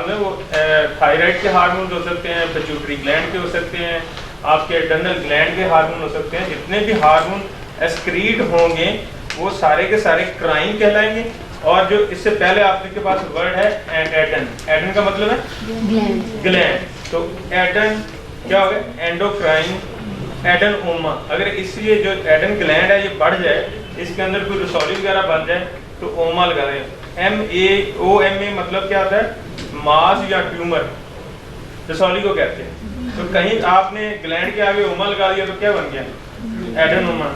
Hormone है वो thyroid के हार्मोन हो सकते हैं, पिट्यूटरी ग्लैंड के हो सकते हैं, आपके एड्रेनल ग्लैंड के हार्मोन हो सकते हैं। जितने भी हार्मोन एक्सक्रीट होंगे वो सारे के सारे क्राइन कहलाएंगे। और जो इससे पहले आपके पास वर्ड है एडन, एडन का मतलब है ग्लैंड, तो एडन क्या हो गया एंडोक्राइन एडेनोमा। अगर इसलिए जो एडन ग्लैंड है ये बढ़ जाए, इसके अंदर कोई रसौली वगैरह बन जाए तो ओमा लगा दें। MAOMA मतलब क्या होता है मास या ट्यूमर, रसौली को कहते हैं। तो कहीं आपने ग्लैंड के आगे ओमा लगा दिया तो क्या बन गया एडेनोमा।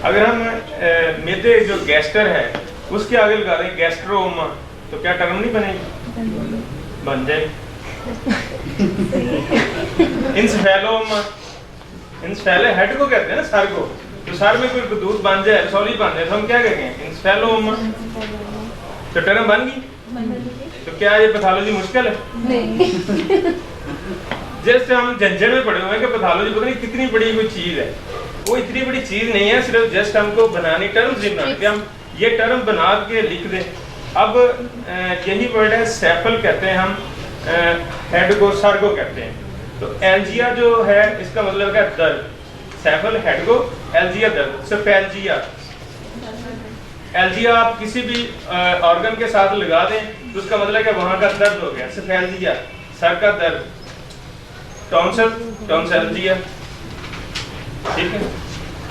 अगर हम मेदे जो गैस्टर है उसके आगे लगा दें गैस्ट्रोमा तो क्या टर्म नहीं बनेगी, बन जाए इंसफेलोमा। इंसफेले हेड को कहते हैं ना, सर को, तो सर में कोई दूध बन जाए, रसौली बन जाए तो हम क्या कहेंगे इंसफेलोमा। तो टर्म बन गई। तो क्या ये पैथोलॉजी मुश्किल है? नहीं। जैसे हम झंझट में पड़े हुए हैं कि पैथोलॉजी पता नहीं कितनी बड़ी कोई चीज है, वो इतनी बड़ी चीज नहीं है, सिर्फ जस्ट हमको बनानी टर्म्स ही बनानी, हम ये टर्म बना के लिख दें। अब यही वर्ड है सेफल कहते हैं हम, हेड को सर को कहते हैं। तो एल्जिया जो है इसका मतलब है दर्द, सेफल हेड को, एल्जिया दर्द, सेफेल्जिया। एल्जिया आप किसी भी ऑर्गन के साथ लगा दें तो उसका मतलब है वहां का दर्द हो गया, सेफेल्जिया सर का दर्द। टॉन्सिल टॉन्सिलजिया, ठीक है।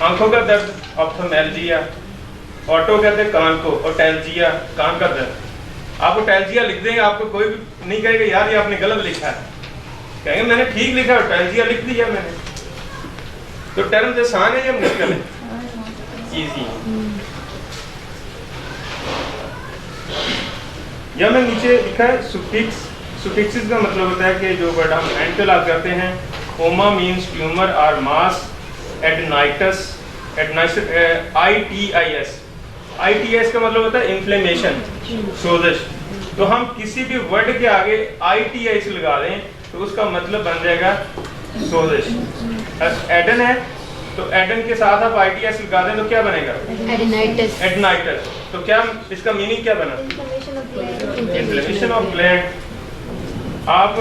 आंखों का दर्द ऑप्थोमेल्जिया। ऑटो कहते हैं कान को, ओटैल्जिया कान का दर्द। आप ओटैल्जिया लिख देंगे आपको कोई भी नहीं कहेगा यार ये आपने गलत लिखा है, कहेंगे मैंने ठीक लिखा, ओटैल्जिया लिख दिया मैंने। तो टर्म आसान है या मुश्किल है? इजी। या मैं नीचे लिखा है सुफिक्स। सुफिक्सिस का मतलब होता है कि जो वर्ड हम एंड पे लगा करते हैं। ओमा मीन्स ट्यूमर और मास, एडनाइटस, ITIS, ITS का मतलब होता है इन्फ्लेमेशन, सोजिश। तो हम किसी भी वर्ड के आगे ITIS लगा दें तो उसका मतलब बन जाएगा सोजिश। एडन है तो एडन के साथ आप ITS लगा दें तो क्या बनेगा एडनाइटस। एडनाइटस तो क्या इसका मीनिंग क्या बना? Inflammation of gland. आप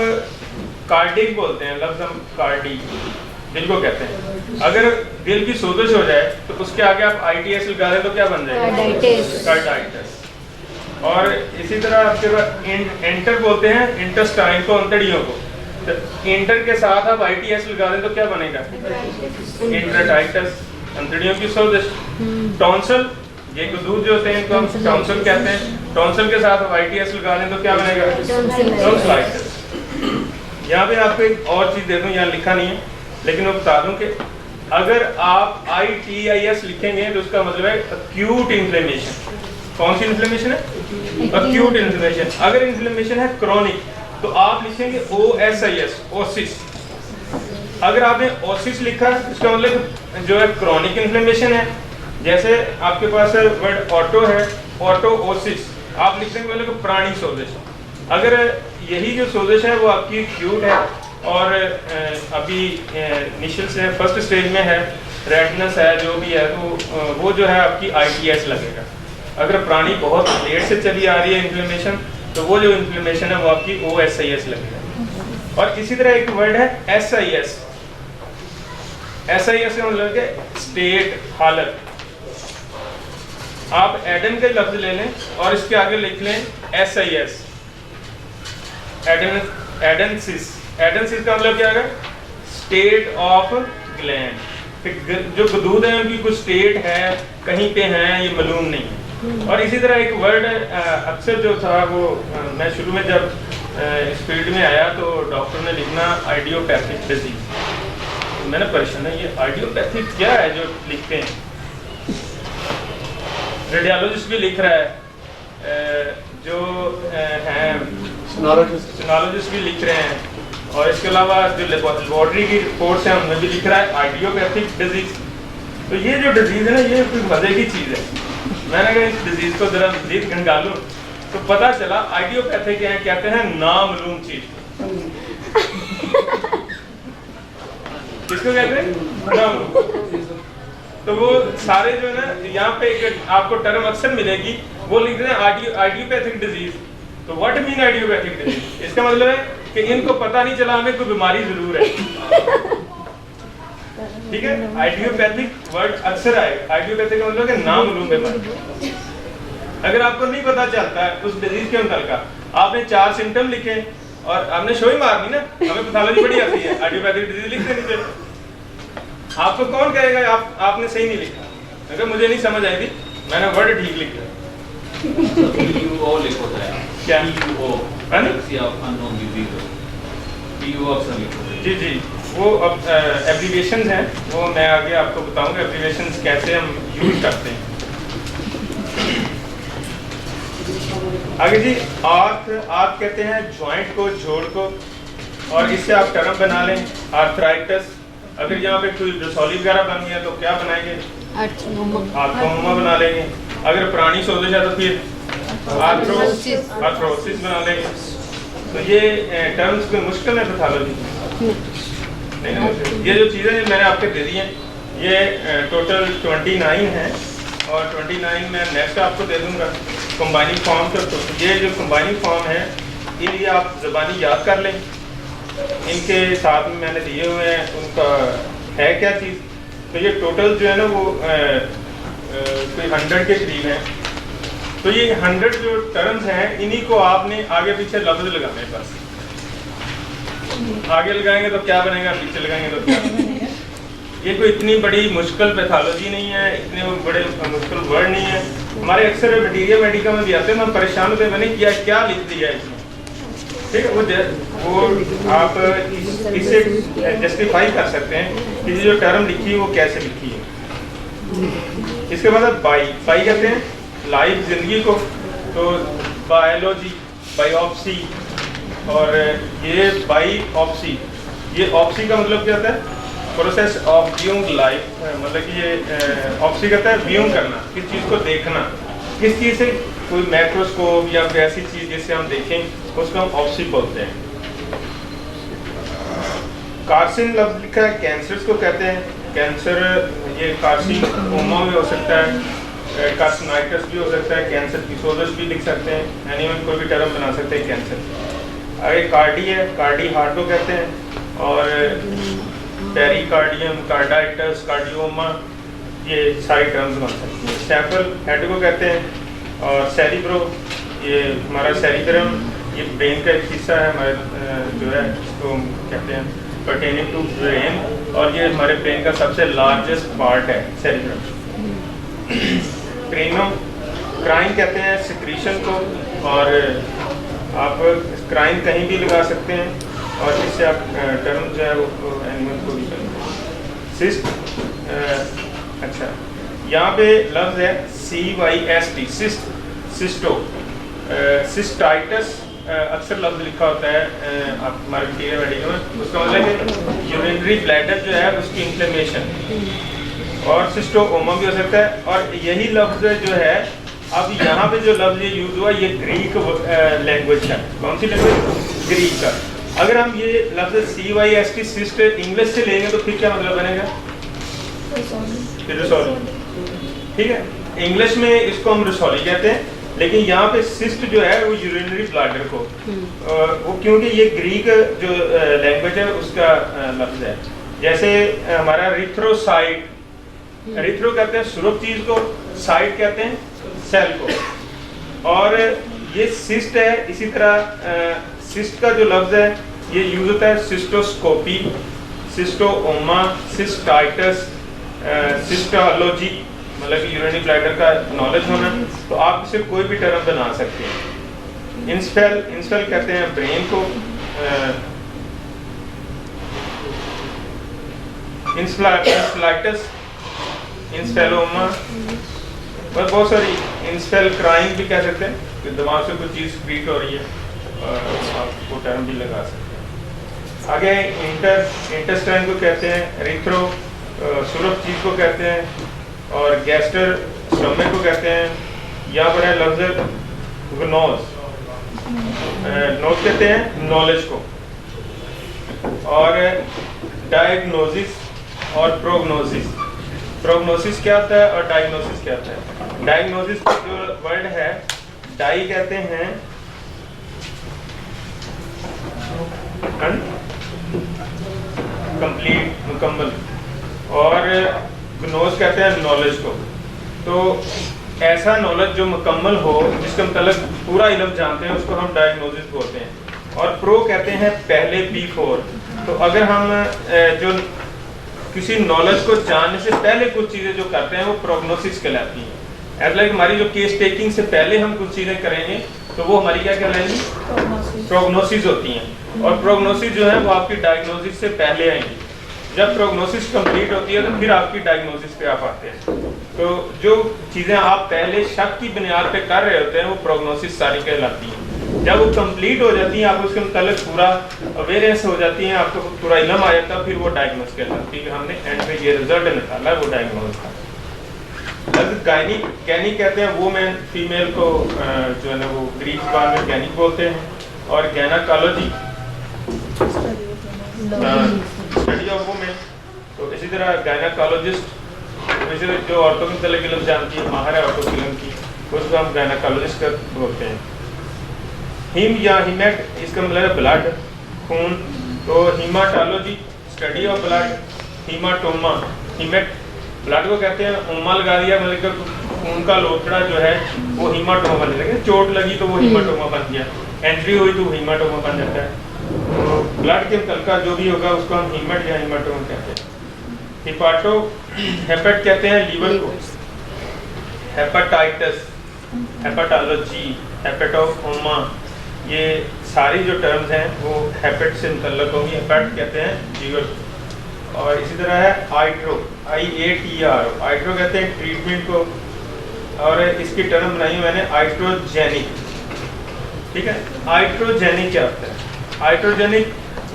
कार्डिक बोलते हैं लफ्ज, हम कार्डिक दिल को कहते हैं। अगर दिल की सोजिश हो जाए तो उसके आगे आप ITS लगा दें तो क्या बन जाएगा कार्डाइटिस। और इसी तरह आपके पास एंटर बोलते हैं इंटेस्टाइन को, अंतड़ियों को, तो इंटर के साथ आप ITS लगा दें तो क्या बनेगा इंटरटाइटिस, अंतड़ियों की सोजिश। टॉन्सिल, ये दूध जो होते हैं इनको हम टॉन्सिल कहते हैं, टॉन्सिल के साथ आप ITS लगा दें तो क्या बनेगा टॉन्सिलाइटिस। यहाँ पे आपको एक और चीज दे दूं, यहाँ लिखा नहीं है लेकिन मैं बता दूं कि अगर आप ITIS लिखेंगे तो उसका मतलब है अक्यूट इन्फ्लेमेशन। कौन सी इन्फ्लेमेशन है? Acute inflammation. अगर इन्फ्लेमेशन है क्रॉनिक तो आप लिखेंगे OSIS, ओसिस। अगर आपने ओसिस लिखा इसका मतलब जो है क्रॉनिक इन्फ्लेमेशन है। जैसे आपके पास वर्ड ऑटो है, ऑटो ओसिस, आप लिख देंगे मतलब प्राणी सोजिश। अगर यही जो सोजिश है वो आपकी एक्यूट है और अभी इनिशियल से फर्स्ट स्टेज में है, रेडनेस है, जो भी है, तो वो जो है आपकी ITS लगेगा। अगर प्राणी बहुत लेट से चली आ रही है इन्फ्लेमेशन तो वो जो इन्फ्लेमेशन है वो आपकी OSIS लगेगा। और इसी तरह एक वर्ड है SIS। SIS का मतलब है स्टेट, हालत। आप एडन के लफ्ज ले लें और इसके आगे लिख लें SIS, एडेंसिस। एडेंसिस का मतलब क्या है? State of gland. जो दूध है उनकी कुछ स्टेट है, कहीं पे है, ये मालूम नहीं है। और इसी तरह एक वर्ड अक्सर जो था वो मैं शुरू में जब इस फील्ड में आया तो डॉक्टर ने लिखना आइडियोपैथिक डिजीज। मैंने परेशान है ये आइडियोपैथिक क्या है जो लिखते हैं। रेडियोलॉजिस्ट भी लिख रहा है, जो हैं सिनोलॉजिस्ट भी लिख रहे हैं, और इसके अलावा जो लेबोरेटरी की रिपोर्ट्स हैं उनमें भी लिख रहा है आइडियोपैथिक डिजीज। तो ये जो डिजीज है ना ये कोई मजे की चीज है। मैंने कहा इस डिजीज को जरा मजीद गंगालूं तो पता चला आइडियोपैथिक क्या कहते हैं नामालूम चीज। किसको कहते हैं? तो वो सारे जो है ना यहाँ पे एक आपको टर्म अक्सर मिलेगी वो लिख रहे हैं आइडियोपैथिक डिजीज। तो व्हाट मीन आइडियोपैथिक डिजीज? इसका मतलब है कि इनको पता नहीं चला हमें कोई बीमारी जरूर है। ठीक है, आइडियोपैथिक वर्ड अक्सर आए, आइडियोपैथिक का मतलब है नामालूम बीमारी। अगर आपको नहीं पता चलता है उस डिजीज के मुताबिक, आपने 4 सिम्टम लिखे और आपने शो ही मारनी ना, हमें पैथोलॉजी बड़ी आती है, आइडियोपैथिक डिजीज लिख देनी चाहिए। आपको कौन कहेगा आपने सही नहीं लिखा? अगर मुझे नहीं समझ आई थी, मैंने वर्ड ठीक लिखा। PUO लिखो था क्या? PUO Galaxy of unknown disease, PUO अक्सर लिखो था। जी जी, वो अब एब्रीविएशंस हैं, वो मैं आगे आपको बताऊंगा एब्रीविएशंस कैसे हम यूज करते हैं। आगे जी, आर्थ कहते हैं जॉइंट को, जोड़ को, और इससे आप टर्म बना लें आर्थराइटिस। अगर यहाँ पे कोई रसौली वगैरह बन गया तो क्या बनाएंगे? आर्थोमा बना लेंगे। अगर पुरानी सोजिश है तो फिर आर्थरोसिस बना लेंगे। तो ये टर्म्स कोई मुश्किल है पैथोलॉजी नहीं ना? ये जो चीज़ें मैंने आपको दे दी हैं, ये टोटल 29 हैं, और 29 में नेक्स्ट आपको दे दूंगा कंबाइनिंग फॉर्म। तो ये जो कंबाइनिंग फॉर्म है, ये आप ज़बानी याद कर लें। इनके साथ में मैंने दिए हुए हैं, उनका है क्या चीज़। तो ये टोटल जो है ना वो कोई 100 के करीब है। तो ये 100 जो टर्म्स हैं, इन्हीं को आपने आगे पीछे लफ्ज़ लगाने हैं। बस आगे लगाएंगे तो क्या बनेगा, पीछे लगाएंगे तो क्या बनेगा। ये कोई इतनी बड़ी मुश्किल पैथोलॉजी नहीं है, इतने बड़े मुश्किल वर्ड नहीं है। हमारे अक्सर मटीरियल मेडिका में भी आते हैं, हम परेशान होते हैं मैंने किया क्या लिख दिया इसमें। ठीक है, वो आप इससे जस्टिफाई कर सकते हैं कि जो टर्म लिखी है वो कैसे लिखी है। इसके बाद बाई कहते हैं लाइफ, जिंदगी को। तो बायोलॉजी, बायोप्सी, और ये बायोप्सी, ये ऑप्सी का मतलब क्या होता है? Process of viewing life. मतलब कि ये ऑप्सी कहता है व्यूइंग करना, किस चीज़ को देखना, किस चीज़ से, कोई माइक्रोस्कोप या कोई ऐसी चीज़ जिससे हम देखें उसको हम ऑप्सी बोलते हैं। कार्सिन लफ्ज़ लिखा है, कैंसर्स को कहते हैं। कैंसर, ये कार्सिनोमा भी हो सकता है, कार्सिनाइटिस भी हो सकता है, कैंसर की सोजिश भी लिख सकते हैं, एनीवन कोई भी टर्म बना सकते हैं कैंसर। आगे कार्डी है, कार्डी हार्ट को कहते हैं, और पेरिकार्डियम, कार्डाइटिस, कार्डियोमा, ये सारी टर्म्स बन सकती हैं। सैफल हेड को कहते हैं, और सेरिब्रो, ये हमारा सेरिब्रम, ये ब्रेन का एक हिस्सा है हमारे, जो है इसको कहते हैं पर्टेनिंग टू ब्रेन, और ये हमारे ब्रेन का सबसे लार्जेस्ट पार्ट है सेरिब्रम। क्रेनो, क्राइन कहते हैं सिक्रीशन को, और आप क्राइन कहीं भी लगा सकते हैं, और इससे आप टर्म जो है वो एनिमल को भी करेंगे। सिस्ट, अच्छा, यहाँ पे लफ्ज़ है CYST, सिस्ट, सिस्टो, सिस्टाइटिस अक्सर लफ्ज़ लिखा होता है आप हमारे मटीरियल मेडिकल में। उसका मतलब है यूरिनरी ब्लैडर जो है उसकी इन्फ्लेमेशन, और सिस्टोओमा भी हो सकता है। और यही लफ्ज़ जो है, अब यहाँ पे जो लफ्ज़ ये यूज़ हुआ, ये ग्रीक लैंग्वेज है। कौन सी लैंग्वेज? ग्रीक का। अगर हम ये लफ्ज़ CYST, सिस्ट, इंग्लिश से लेंगे तो फिर क्या मतलब बनेगा? रसौली। ठीक है, इंग्लिश में इसको हम रसौली कहते हैं, लेकिन यहाँ पे सिस्ट जो है वो यूरिनरी ब्लैडर को, वो क्योंकि ये ग्रीक जो लैंग्वेज है उसका लफ्ज़ है। जैसे हमारा रिथ्रोसाइट, रिथ्रो कहते हैं सुरभ चीज़ को, साइट कहते हैं सेल को, और ये सिस्ट है। इसी तरह सिस्ट का जो लफ्ज़ है ये यूज होता है सिस्टोस्कोपी, सिस्टोओमा, सिस्टाइटिस, सिस्टोलॉजी, मतलब कि यूरिनरी ब्लैडर का नॉलेज होना। तो आप इसे कोई भी टर्म बना सकते हैं। इंस्पेल कहते हैं ब्रेन को, इंस्पेलाइटिस, इंस्पेलोमा, और बहुत सारी, इंस्पेल क्राइन भी कह सकते हैं कि दिमाग से कुछ चीज़ क्रिएट हो रही है, आप वो टर्म भी लगा सकते हैं। आगे इंटेस्टाइन को कहते हैं, रिथ्रो सुरभ चीज़ को कहते हैं, और गैस्टर स्टमक को कहते हैं। यहाँ पर है लफ्ज़ ग्नोज, नोज कहते हैं नॉलेज को, और डायग्नोसिस और प्रोग्नोसिस। प्रोग्नोसिस क्या होता है और डायग्नोसिस क्या होता है। डायग्नोसिस का जो वर्ड है, डाई कहते हैं कंप्लीट, मुकम्मल, और ग्नोज कहते हैं नॉलेज को। तो ऐसा नॉलेज जो मुकम्मल हो, जिसके मतलब पूरा इल्म जानते हैं, उसको हम डायग्नोसिस बोलते हैं। और प्रो कहते हैं पहले, बिफोर। तो अगर हम जो किसी नॉलेज को जानने से पहले कुछ चीज़ें जो करते हैं वो प्रोग्नोसिस कहलाती हैं। एज लाइक हमारी जो केस टेकिंग से पहले हम कुछ चीज़ें करेंगे तो वो हमारी क्या कहलाएंगी, प्रोग्नोसिस होती हैं। और प्रोग्नोसिस जो है वो आपकी डायग्नोसिस से पहले आएंगी। जब प्रोग्नोसिस कंप्लीट होती है तो फिर आपकी डायग्नोसिस पे आप आते हैं। तो जो चीज़ें आप पहले शक की बुनियाद पे कर रहे होते हैं वो प्रोग्नोसिस सारी कहलाती हैं। जब वो कंप्लीट हो जाती हैं, आप उसके मतलब पूरा अवेयरनेस हो जाती हैं, आपको पूरा इल्म आ जाता है, फिर वो डायग्नोस कहलाती है कि हमने एंड में ये रिजल्ट निकाला, वो डायग्नोस था। गायनिक, गैनिक कहते हैं वुमेन, फीमेल को जो है ना वो ग्रीक ज़बान में गैनिक बोलते हैं। और गैनाकोलॉजी स्टडी ऑफ वुमेन। तो इसी तरह गायनाकोलॉजिस्ट, वैसे जो औरतों के मतलब इल्म जानती है, माहिर है औरतों की इल्म की, उसको हम गायनाकोलॉजिस्ट बोलते हैं। हिम या हिमेट, इसका मतलब है ब्लड, खून। तो haematology study of blood. Haematoma, हिमेट ब्लड को कहते हैं, ओमा लगा दिया मतलब खून का लोथड़ा जो है वो हीमाटोमा बन जाएगा। चोट लगी तो वो हीमाटोमा बन गया, एंट्री हुई तो हीमाटोमा बन जाता है। तो ब्लड के तलका जो भी होगा उसको हम हीमेट या हीमाटोमा कहते हैं। हिपाटो, हेपेट कहते हैं लीवर को। हेपेटाइटिस, हेपेटोलॉजी, हेपेटोमा, ये सारी जो टर्म्स हैं वो हेपेट से मुतल्लक होंगी। हेपेट कहते हैं लीवर। और इसी तरह है आइट्रो, IATRO, आइट्रो कहते हैं ट्रीटमेंट को। और इसकी टर्म बनाई मैंने आइट्रोजेनिक, ठीक है। आइट्रोजेनिक क्या होता है? आइट्रोजेनिक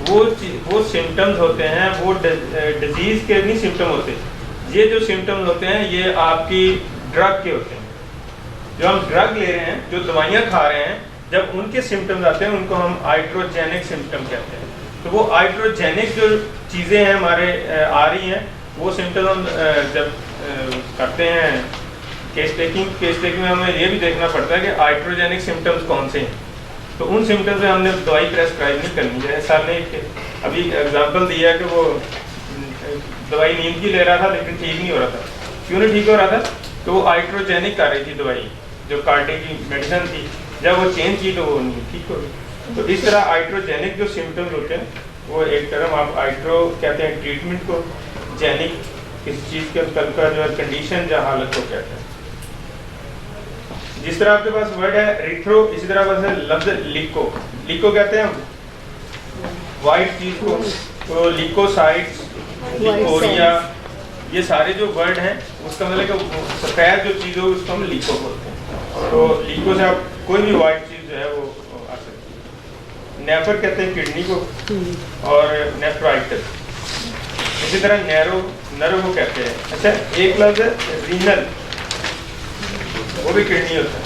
वो सिम्टम्स होते हैं, वो डिजीज के नहीं सिम्टम होते। ये जो सिम्टम्स होते हैं ये आपकी ड्रग के होते हैं। जो हम ड्रग ले रहे हैं, जो दवाइयाँ खा रहे हैं, जब उनके सिम्टम्स आते हैं उनको हम आइट्रोजेनिक सिम्टम कहते हैं। तो वो आइट्रोजेनिक जो चीज़ें हैं हमारे आ रही हैं, वो सिम्टम हम जब करते हैं केस टेकिंग में हमें ये भी देखना पड़ता है कि आइट्रोजेनिक सिम्टम्स कौन से हैं। तो उन सिम्टम्स में हमने दवाई प्रेस्क्राइब नहीं करनी है। सर ने अभी एग्जांपल दिया कि वो दवाई नींद की ले रहा था लेकिन ठीक नहीं हो रहा था। क्यों नहीं ठीक हो रहा था? तो वो आइट्रोजेनिक कर रही थी दवाई, जो कार्डिक की मेडिसिन थी। जब वो चेंज की तो वो नहीं ठीक हो गई। तो इस तरह आइट्रोजेनिक जो सिम्टम्स होते हैं वो एक टर्म आप आइट्रो कहते हैं ट्रीटमेंट को, जेनिक किसी चीज़ के अंतर का जो है कंडीशन या हालत को कहते हैं। जिस तरह आपके पास वर्ड है रिथ्रो, इसी तरह बस है लफ्ज लिको। लिको कहते हैं वाइट चीज को, तो लिकोसाइट्स, लिकोरिया, ये सारे जो वर्ड हैं उसका मतलब कि सफ़ेद जो चीज़ हो उसको हम लिको बोलते हैं। तो लिको से आप कोई भी वाइट चीज़ जो है वो आ सकती है। नेफर कहते हैं किडनी को, और नेफ्राइटिस। इसी तरह नर्व को कहते हैं। अच्छा, एक लफ्ज है रीनल, वो भी किडनी होता है,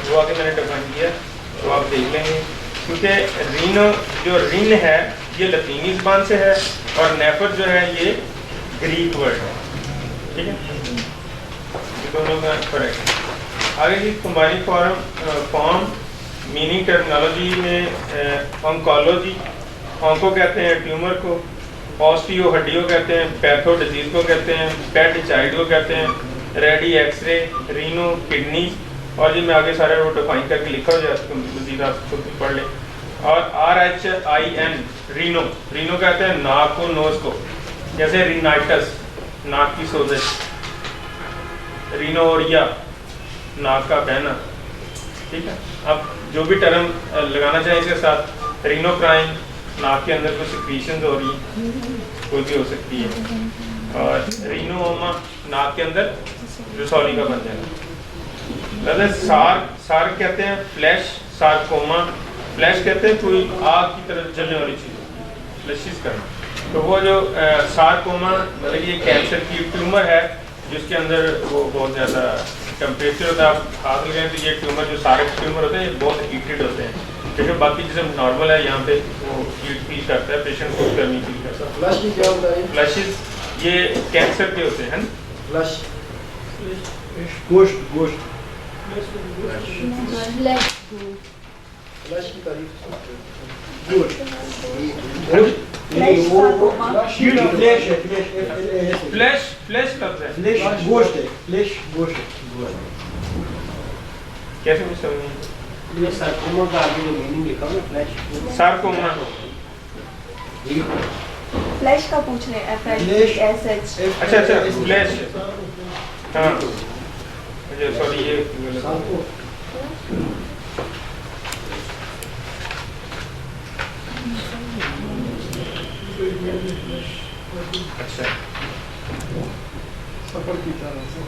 वो आगे मैंने डिफाइन किया तो आप देख लेंगे। क्योंकि रीनो जो रिन है ये लतीनी ज़बान से है और नेफर जो है ये ग्रीक वर्ड है, ठीक है। ये दोनों का फर्क है। आगे की कंबाइनिंग फॉर्म मीनिंग टर्मिनोलॉजी में ऑन्कोलॉजी, ऑन्को कहते हैं ट्यूमर को, ऑस्टियो हड्डियों कहते हैं, पैथो डिजीज को कहते हैं, पेट चाइल्ड को कहते हैं, रेडी एक्सरे, रीनो किडनी। और जी मैं आगे सारे वो डिफाइन करके लिखा हो जाए तो मजीद आप खुद भी पढ़ लें। और RHIN रीनो, रीनो कहते हैं नाक को, नोज को, जैसे रिनाइटस नाक की सोजिश, रिनोरिया नाक का बहना, ठीक है। अब जो भी टर्म लगाना चाहें इसके साथ, रीनोक्राइन नाक के अंदर कुछ सिक्रीशंस हो रही है, कोई भी हो सकती है। और रीनोमा नाक के अंदर रसौली का बन जाना। सार्क कहते हैं फ्लैश, सार्कोमा, फ्लैश कहते हैं कोई आग की तरह जलने वाली चीज़, फ्लैशिस करना। तो वो जो सार्कोमा मतलब ये कैंसर की ट्यूमर है जिसके अंदर वो बहुत ज़्यादा टेम्परेचर होता है। आप हाथ लगाएं तो ये ट्यूमर जो सार्क ट्यूमर होते हैं ये बहुत हीटेड होते हैं, जैसे बाकी जिसम नॉर्मल है यहाँ पे वो हीट फील करता है, पेशेंट को गर्मी फील करता है। फ्लश भी क्या होता है? फ्लैशेस ये कैंसर के होते हैं ना? फ्लैश गोश्त गोश्त फ्लैश की तारीफ गोश्त फ्लैश है फ्लैश फ्लैश लफ्ज है, फ्लैश गोश्त है फ्लैश गोश्त कैसे कुछ समझ नहीं? ये sarcoma का आगे जो मीनिंग लिखा हुआ है फ्लैश सार्कोमा फ्लैश का पूछ रहे हैं FLESH अच्छा अच्छा फ्लैश, हाँ अच्छा सॉरी ये गलत। अच्छा सफर की तरह से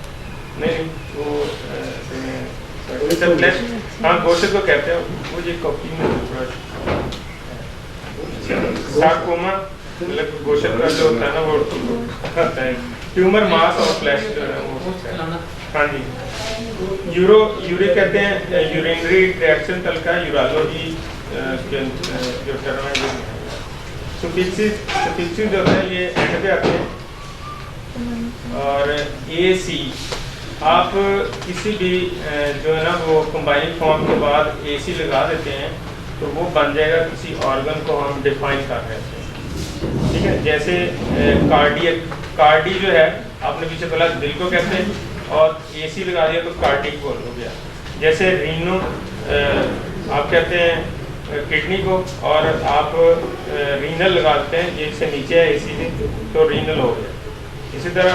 नहीं वो अच्छा फ्लैश, हाँ गोश्त को कहते हैं, वो ये कॉपी में थोड़ा सार्कोमा मतलब गोश्त का जो होता है ना वो होता है ट्यूमर मास और फ्लैश जो है वो होता है। हाँ जी, यूरिक कहते हैं यूरिनरी ट्रैक्शन तल का यूरोलॉजी के जो टर्म है वो सुफिक्सिस जो होता है ये एंड पे आते हैं। और AC आप किसी भी जो है ना वो कंबाइनिंग फॉर्म के बाद AC लगा देते हैं तो वो बन जाएगा किसी ऑर्गन को हम डिफाइन कर रहे हैं, ठीक है। जैसे कार्डी जो है आपने पीछे बोला दिल को कहते हैं और AC लगा दिया तो कार्डिक बोल हो गया। जैसे रीनो आप कहते हैं किडनी को और आप रीनल लगाते हैं, ये से नीचे है AC में तो रीनल हो गया। इसी तरह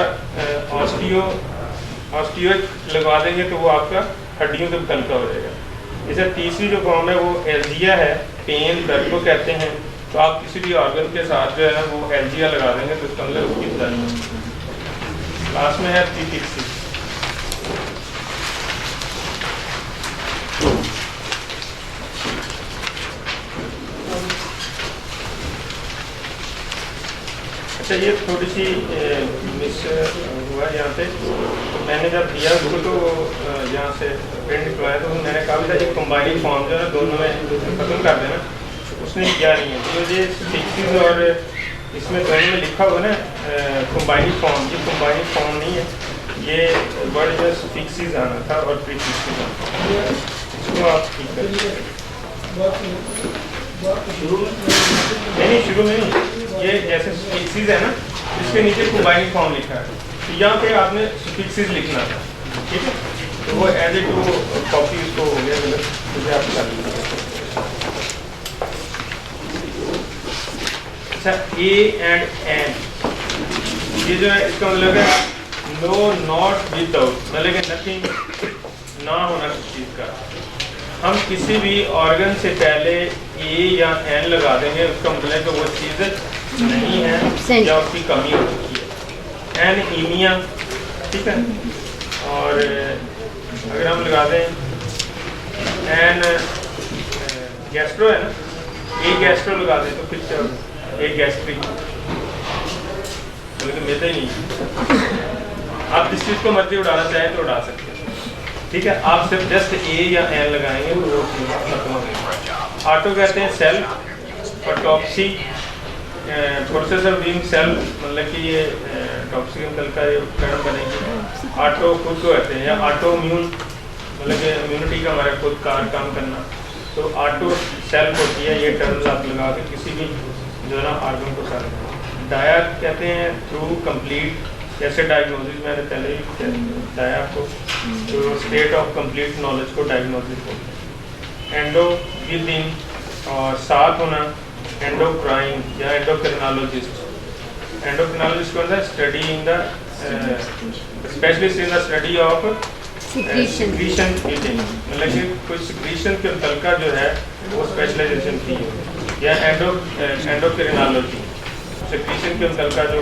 ऑस्टियोइड लगवा देंगे तो वो आपका हड्डियों के बल का हो जाएगा। जैसे तीसरी जो फॉर्म है वो एल्जिया है, पेन दर्द को कहते हैं, तो आप किसी भी ऑर्गन के साथ जो है ना वो एल्जिया लगा देंगे तो उसके अंदर उसकी दर्द। लास्ट में है पीटीसी। अच्छा ये थोड़ी सी मिस हुआ यहाँ पे, तो मैंने जब दिया उसको तो यहाँ से प्रिंट निकलवाया तो मैंने कहा था ये कंबाइनिंग फॉर्म जो है ना दोनों में खत्म कर देना, उसने किया नहीं है। तो ये फिक्सिस और इसमें दोनों में लिखा हुआ ना कंबाइनिंग फॉर्म, ये कंबाइनिंग फॉर्म नहीं है, ये वर्ड जो फिक्सिस आना था और प्रीफिक्सिस आना था, इसको आप ठीक कर नहीं शुरू में नहीं, ये जैसे फिक्सिस है ना इसके नीचे कंबाइनिंग फॉर्म लिखा है तो यहाँ पे आपने फिक्सिस लिखना था, ठीक है। तो वो एज ए टू कॉपी उसको हो गया गलत, मुझे आप कर लीजिए। अच्छा A and N ये जो है इसका मतलब है नो नॉट विदाउट, मतलब कि नथिंग ना होना किसी चीज़ का। हम किसी भी ऑर्गन से पहले A या N लगा देंगे उसका मतलब है कि वो चीज़ नहीं है या उसकी कमी हो चुकी है। एनीमिया, ठीक है। और अगर हम लगा दें एन गैस्ट्रो है ना, A गैस्ट्रो लगा दें तो फिर क्या होगा, A गैस्ट्रिक, बल्कि मिलता ही नहीं। आप जिस चीज़ को मर्जी उड़ाना चाहें तो उड़ा सकते हैं, ठीक है। आप सिर्फ जस्ट A या N लगाएंगे तो वो चीज़ खत्म हो गई। ऑटो कहते हैं cell, autopsy process of being cell, मतलब कि ये टॉक्सिक तल का ये टर्म बनेगी। ऑटो खुद को कहते हैं या ऑटो इम्यून, मतलब कि इम्यूनिटी का हमारा खुद काम करना, तो ऑटो सेल होती है। ये टर्म्स आप लगा के किसी भी जो है ना ऑर्गन को साथ। डाया कहते हैं थ्रू कंप्लीट, जैसे डायग्नोसिस मैंने पहले ही बताया आपको, तो स्टेट ऑफ कंप्लीट नॉलेज को डायग्नोसिस बोलते हैं। एंडो विद इन और साथ होना, एंडोक्राइन या एंडोक्रिनोलॉजिस्ट। एंडोक्रिनोलॉजिस्ट को अंदर study in the specialist in the study of secretion eating, मतलब कि कोई सिक्रीशन के तलका जो है वो स्पेशलाइजेशन की है। या एंडोक्रिनोलॉजी सिक्रीशन के तलका जो